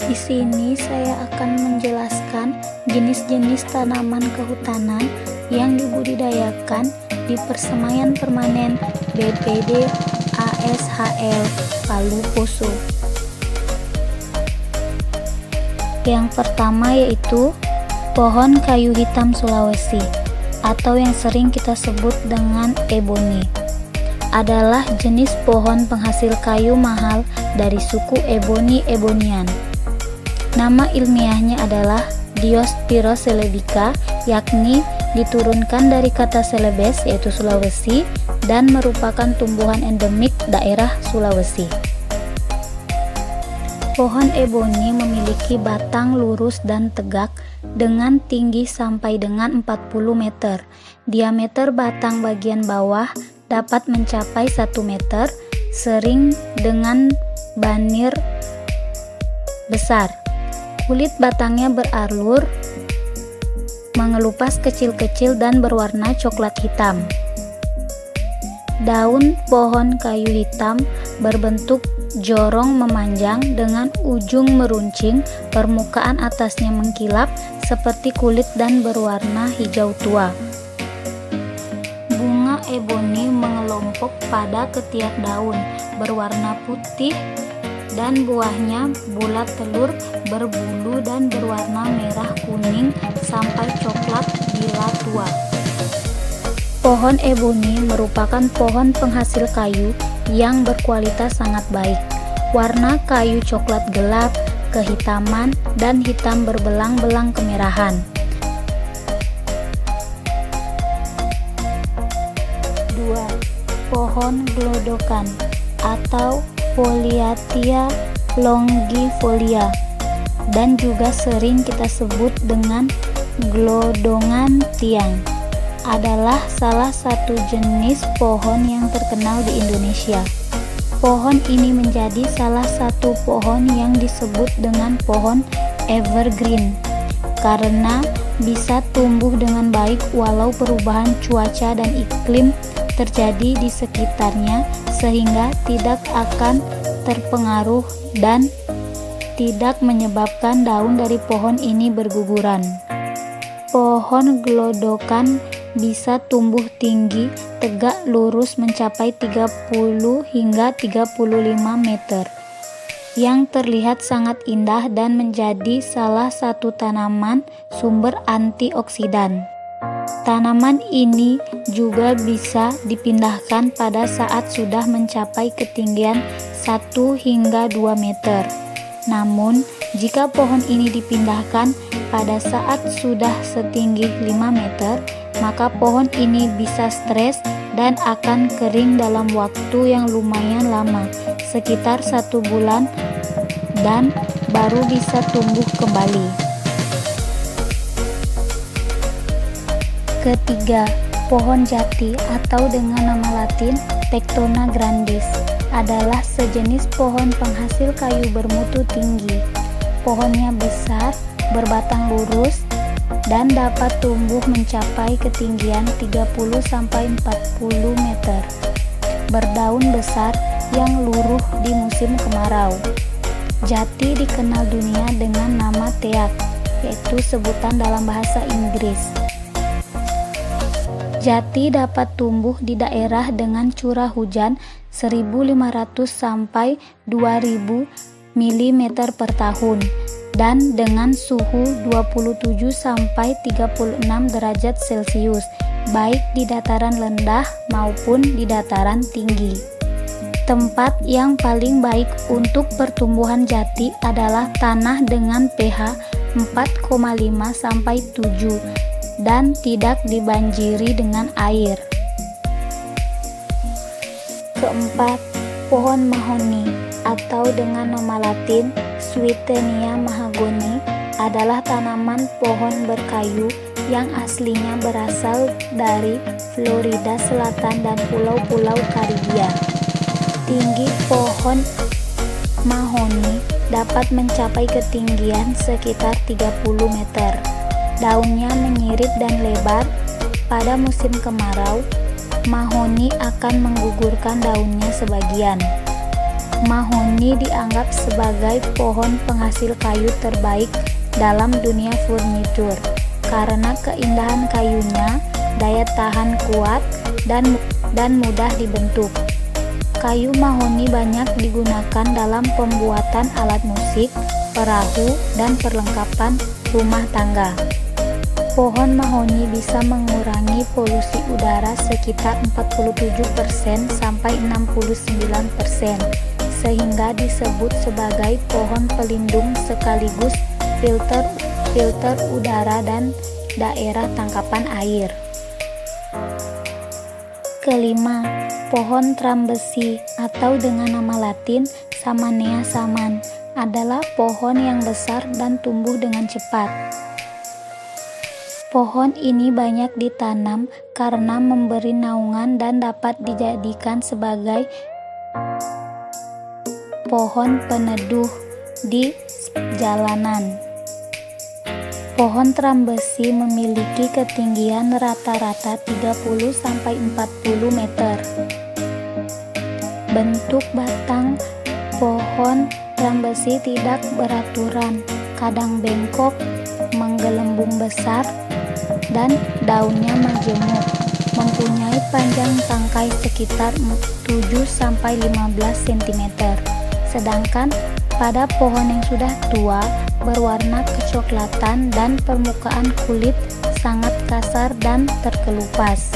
Di sini saya akan menjelaskan jenis-jenis tanaman kehutanan yang dibudidayakan di Persemaian Permanen BPD ASHL Palu Poso. Yang pertama yaitu pohon kayu hitam Sulawesi atau yang sering kita sebut dengan eboni. Adalah jenis pohon penghasil kayu mahal dari suku Ebony ebonian. Nama ilmiahnya adalah Diospyros celebica, yakni diturunkan dari kata Celebes yaitu Sulawesi dan merupakan tumbuhan endemik daerah Sulawesi. Pohon eboni memiliki batang lurus dan tegak dengan tinggi sampai dengan 40 meter. Diameter batang bagian bawah dapat mencapai 1 meter, sering dengan banir besar. Kulit batangnya beralur, mengelupas kecil-kecil dan berwarna coklat hitam. Daun pohon kayu hitam berbentuk jorong memanjang dengan ujung meruncing, permukaan atasnya mengkilap seperti kulit dan berwarna hijau tua. Bunga eboni mengelompok pada ketiak daun, berwarna putih dan buahnya bulat telur, berbulu dan berwarna merah kuning sampai coklat bila tua. Pohon eboni merupakan pohon penghasil kayu yang berkualitas sangat baik. Warna kayu coklat gelap, kehitaman, dan hitam berbelang-belang kemerahan. 2. Pohon glodokan atau Foliatia longifolia dan juga sering kita sebut dengan glodongan tiang, adalah salah satu jenis pohon yang terkenal di Indonesia. Pohon ini menjadi salah satu pohon yang disebut dengan pohon evergreen karena bisa tumbuh dengan baik walau perubahan cuaca dan iklim terjadi di sekitarnya, sehingga tidak akan terpengaruh dan tidak menyebabkan daun dari pohon ini berguguran. Pohon glodokan bisa tumbuh tinggi, tegak lurus mencapai 30 hingga 35 meter, yang terlihat sangat indah dan menjadi salah satu tanaman sumber antioksidan. Tanaman ini juga bisa dipindahkan pada saat sudah mencapai ketinggian 1 hingga 2 meter. Namun, jika pohon ini dipindahkan pada saat sudah setinggi 5 meter, maka pohon ini bisa stres dan akan kering dalam waktu yang lumayan lama, sekitar 1 bulan, dan baru bisa tumbuh kembali. Ketiga, pohon jati atau dengan nama latin Tectona grandis adalah sejenis pohon penghasil kayu bermutu tinggi. Pohonnya besar, berbatang lurus, dan dapat tumbuh mencapai ketinggian 30-40 meter. Berdaun besar yang luruh di musim kemarau. Jati dikenal dunia dengan nama teak, yaitu sebutan dalam bahasa Inggris. Jati dapat tumbuh di daerah dengan curah hujan 1.500 sampai 2.000 mm per tahun dan dengan suhu 27 sampai 36 derajat Celcius, baik di dataran rendah maupun di dataran tinggi. Tempat yang paling baik untuk pertumbuhan jati adalah tanah dengan pH 4,5 sampai 7 dan tidak dibanjiri dengan air. Keempat, pohon mahoni atau dengan nama latin Swietenia mahagoni adalah tanaman pohon berkayu yang aslinya berasal dari Florida Selatan dan pulau-pulau Karibia. Tinggi pohon mahoni dapat mencapai ketinggian sekitar 30 meter. Daunnya menyirip dan lebar. Pada musim kemarau, mahoni akan menggugurkan daunnya sebagian. Mahoni dianggap sebagai pohon penghasil kayu terbaik dalam dunia furnitur karena keindahan kayunya, daya tahan kuat, dan mudah dibentuk. Kayu mahoni banyak digunakan dalam pembuatan alat musik, perahu, dan perlengkapan rumah tangga. Pohon mahoni bisa mengurangi polusi udara sekitar 47% sampai 69%, sehingga disebut sebagai pohon pelindung sekaligus filter udara dan daerah tangkapan air. Kelima, pohon trambesi atau dengan nama latin Samanea saman adalah pohon yang besar dan tumbuh dengan cepat. Pohon ini banyak ditanam karena memberi naungan dan dapat dijadikan sebagai pohon peneduh di jalanan. Pohon trambesi memiliki ketinggian rata-rata 30-40 meter. Bentuk batang pohon trambesi tidak beraturan, kadang bengkok, menggelembung besar, dan daunnya majemuk, mempunyai panjang tangkai sekitar 7-15 cm. Sedangkan pada pohon yang sudah tua berwarna kecoklatan dan permukaan kulit sangat kasar dan terkelupas.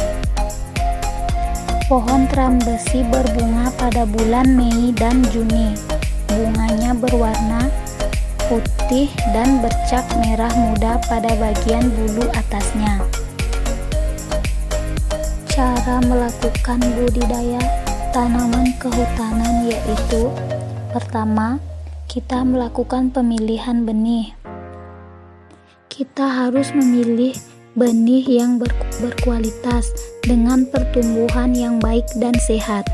Pohon trambesi berbunga pada bulan Mei dan Juni. Bunganya berwarna putih dan bercak merah muda pada bagian bulu atasnya. Cara melakukan budidaya tanaman kehutanan yaitu: pertama, kita melakukan pemilihan benih. Kita harus memilih benih yang berkualitas dengan pertumbuhan yang baik dan sehat.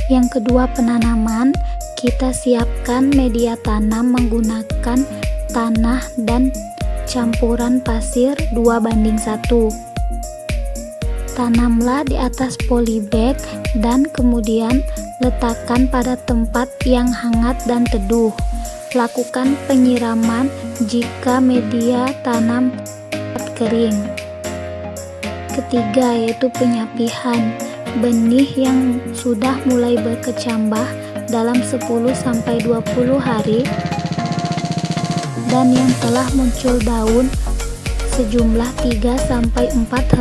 Yang kedua, penanaman. Kita siapkan media tanam menggunakan tanah dan campuran pasir 2:1. Tanamlah di atas polybag dan kemudian letakkan pada tempat yang hangat dan teduh. Lakukan penyiraman jika media tanam kering. Ketiga, yaitu penyapihan. Benih yang sudah mulai berkecambah dalam 10-20 hari dan yang telah muncul daun sejumlah 3-4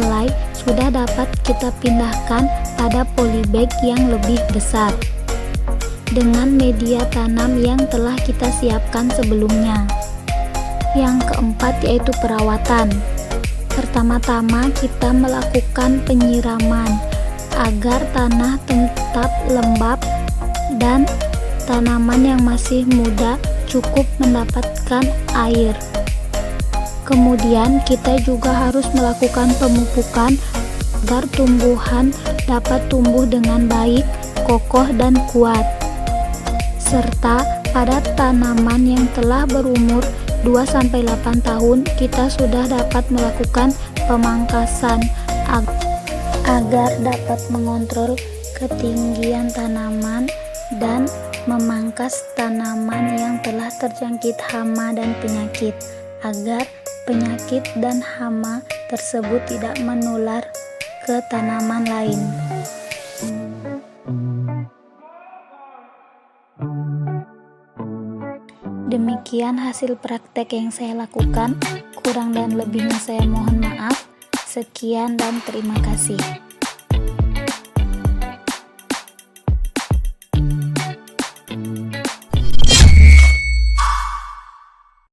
helai sudah dapat kita pindahkan pada polybag yang lebih besar dengan media tanam yang telah kita siapkan sebelumnya. Yang keempat, yaitu perawatan. Pertama-tama kita melakukan penyiraman agar tanah tetap lembab dan tanaman yang masih muda cukup mendapatkan air. Kemudian kita juga harus melakukan pemupukan agar tumbuhan dapat tumbuh dengan baik, kokoh dan kuat. Serta pada tanaman yang telah berumur 2-8 tahun kita sudah dapat melakukan pemangkasan agar dapat mengontrol ketinggian tanaman dan memangkas tanaman yang telah terjangkit hama dan penyakit, agar penyakit dan hama tersebut tidak menular ke tanaman lain. Demikian hasil praktek yang saya lakukan. Kurang dan lebihnya saya mohon maaf. Sekian dan terima kasih.